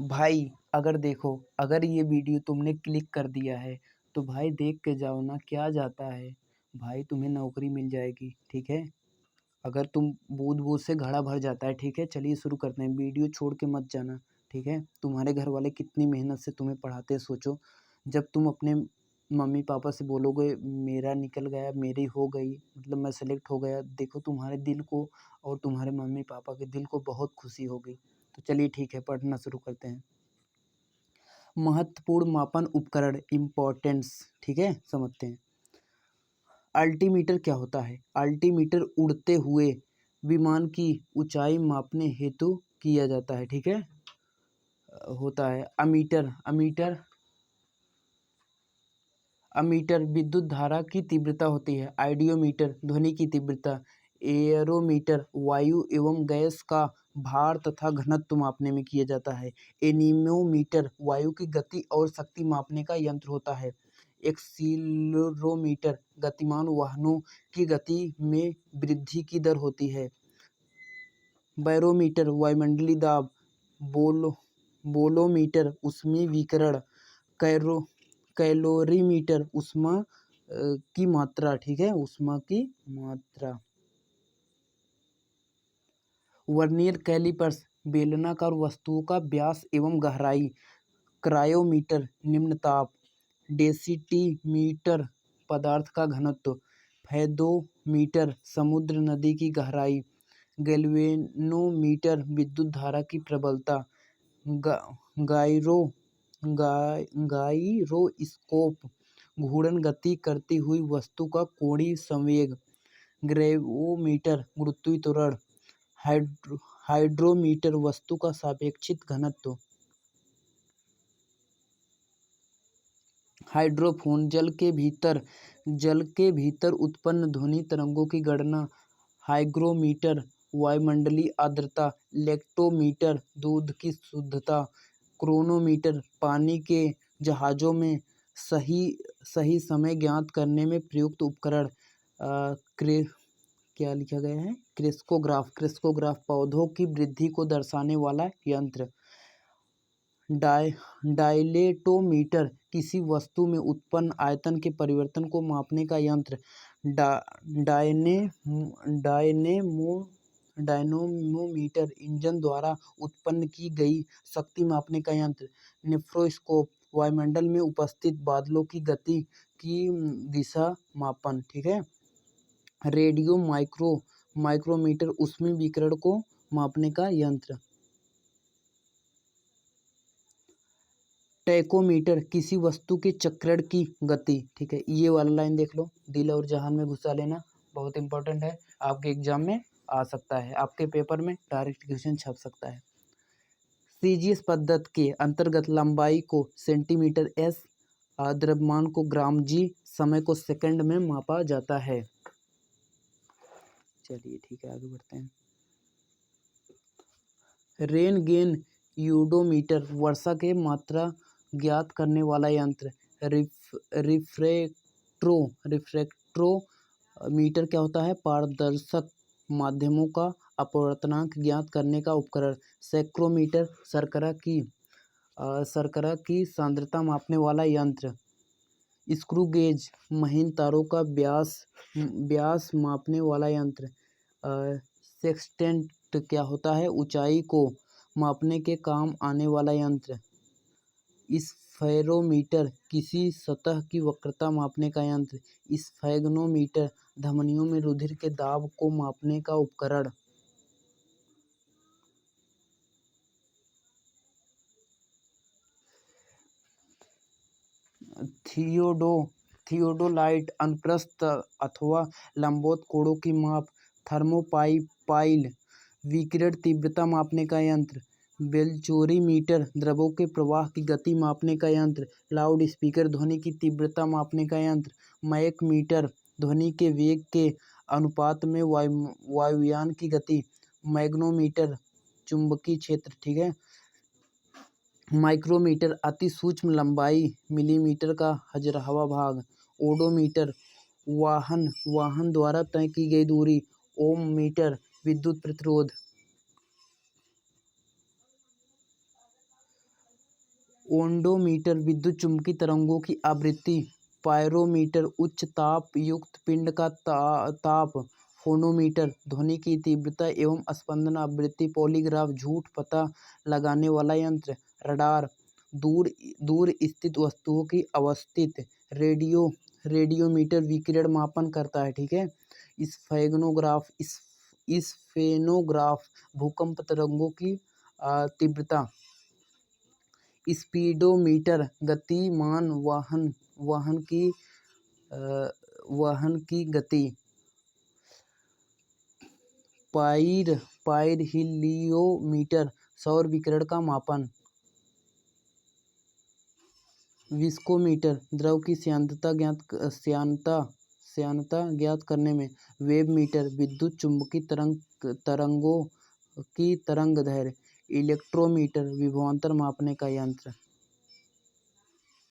भाई अगर देखो, अगर ये वीडियो तुमने क्लिक कर दिया है तो भाई देख के जाओ ना, क्या जाता है भाई, तुम्हें नौकरी मिल जाएगी। ठीक है, अगर तुम बूझ बूझ से घड़ा भर जाता है। ठीक है, चलिए शुरू करते हैं, वीडियो छोड़ के मत जाना। ठीक है, तुम्हारे घर वाले कितनी मेहनत से तुम्हें पढ़ाते हैं, सोचो। जब तुम अपने मम्मी पापा से बोलोगे मेरा निकल गया, मेरी हो गई, मतलब मैं सेलेक्ट हो गया, देखो तुम्हारे दिल को और तुम्हारे मम्मी पापा के दिल को बहुत खुशी होगी। तो चलिए ठीक है, पढ़ना शुरू करते हैं। महत्वपूर्ण मापन उपकरण, इम्पोर्टेंस। ठीक है, समझते हैं। अल्टीमीटर क्या होता है? अल्टीमीटर उड़ते हुए विमान की ऊंचाई मापने हेतु किया जाता है। ठीक है, होता है। अमीटर, अमीटर, अमीटर विद्युत धारा की तीव्रता होती है। आइडियोमीटर ध्वनि की तीव्रता। एयरोमीटर वायु एवं गैस का भार तथा घनत्व मापने में किया जाता है। एनीमोमीटर वायु की गति और शक्ति मापने का यंत्र होता है। एक्सीलरोमीटर गतिमान वाहनों की गति में वृद्धि की दर होती है। बैरोमीटर वायुमंडलीय दाब। बोलोमीटर ऊष्मीय विकिरण। कैरो कैलोरीमीटर ऊष्मा की मात्रा। ठीक है, ऊष्मा की मात्रा। वर्नियर कैलिपर्स बेलनाकार वस्तुओं का व्यास एवं गहराई। क्रायोमीटर निम्न ताप। डेसिटीमीटर पदार्थ का घनत्व। फेदोमीटर समुद्र नदी की गहराई। गैल्वेनोमीटर विद्युत धारा की प्रबलता। गाइरोस्कोप घूर्णन गति करती हुई वस्तु का कोणीय संवेग। ग्रेवोमीटर गुरुत्वीय त्वरण। हाइड्रोमीटर वस्तु का सापेक्षिक घनत्व। हाइड्रोफोन जल के भीतर उत्पन्न ध्वनि तरंगों की गणना। हाइग्रोमीटर वायुमंडलीय आर्द्रता। लेक्टोमीटर दूध की शुद्धता। क्रोनोमीटर पानी के जहाजों में सही समय ज्ञात करने में प्रयुक्त उपकरण। क्या लिखा गया है? क्रेस्कोग्राफ पौधों की वृद्धि को दर्शाने वाला यंत्र। डायलेटोमीटर किसी वस्तु में उत्पन्न आयतन के परिवर्तन को मापने का यंत्र। डायनेमोमीटर इंजन द्वारा उत्पन्न की गई शक्ति मापने का यंत्र। नेफ्रोस्कोप वायुमंडल में उपस्थित बादलों की गति की दिशा मापन। ठीक है। रेडियो माइक्रोमीटर ऊष्मीय विकिरण को मापने का यंत्र। टैकोमीटर किसी वस्तु के चक्रण की गति। ठीक है, ये वाला लाइन देख लो, दिल और जहान में घुसा लेना, बहुत इंपॉर्टेंट है, आपके एग्जाम में आ सकता है, आपके पेपर में डायरेक्ट क्वेश्चन छप सकता है। सीजीएस पद्धति के अंतर्गत लंबाई को सेंटीमीटर एस, द्रव्यमान को ग्राम जी, समय को सेकंड में मापा जाता है। चलिए ठीक है, आगे बढ़ते हैं। रेनगेन यूडोमीटर वर्षा के मात्रा ज्ञात करने वाला यंत्र। रिफ्रैक्ट्रोमीटर क्या होता है? पारदर्शक माध्यमों का अपवर्तनांक ज्ञात करने का उपकरण। सेक्रोमीटर शर्करा की सांद्रता मापने वाला यंत्र। स्क्रू गेज महीन तारों का व्यास मापने वाला यंत्र। सेक्सटेंट क्या होता है? ऊंचाई को मापने के काम आने वाला यंत्र। स्फेरोमीटर किसी सतह की वक्रता मापने का यंत्र। स्फैग्नोमीटर धमनियों में रुधिर के दाब को मापने का उपकरण। थियोडोलाइट अनुप्रस्थ अथवा लंबवत कोणों की माप। थर्मोपाइल विकिरण तीव्रता मापने का यंत्र। बेलचोरीमीटर द्रवों के प्रवाह की गति मापने का यंत्र। लाउड स्पीकर ध्वनि की तीव्रता मापने का यंत्र। मैक मीटर ध्वनि के वेग के अनुपात में वायुयान की गति। मैग्नोमीटर चुंबकीय क्षेत्र। ठीक है। माइक्रोमीटर अति सूक्ष्म लंबाई, मिलीमीटर का हजारवां भाग। ओडोमीटर वाहन द्वारा तय की गई दूरी। ओम मीटर विद्युत प्रतिरोध। ओडोमीटर विद्युत चुम्बकीय तरंगों की आवृत्ति, पायरोमीटर उच्च ताप युक्त पिंड का ताप, फोनोमीटर ध्वनि की तीव्रता एवं स्पंदन आवृत्ति, पॉलीग्राफ झूठ पता लगाने वाला यंत्र, रडार दूर स्थित वस्तुओं की अवस्थित, रेडियोमीटर विकिरण मापन करता है, ठीक है। स्फेनोग्राफ भूकंप तरंगों की तीव्रता, स्पीडोमीटर गतिमान वाहन की गति, पाइरहिलियोमीटर सौर विकिरण का मापन, विस्कोमीटर द्रव की श्यानता ज्ञात करने में, वेवमीटर विद्युत चुम्बकीय तरंगों की तरंगदैर्घ्य, इलेक्ट्रोमीटर विभवांतर मापने का यंत्र।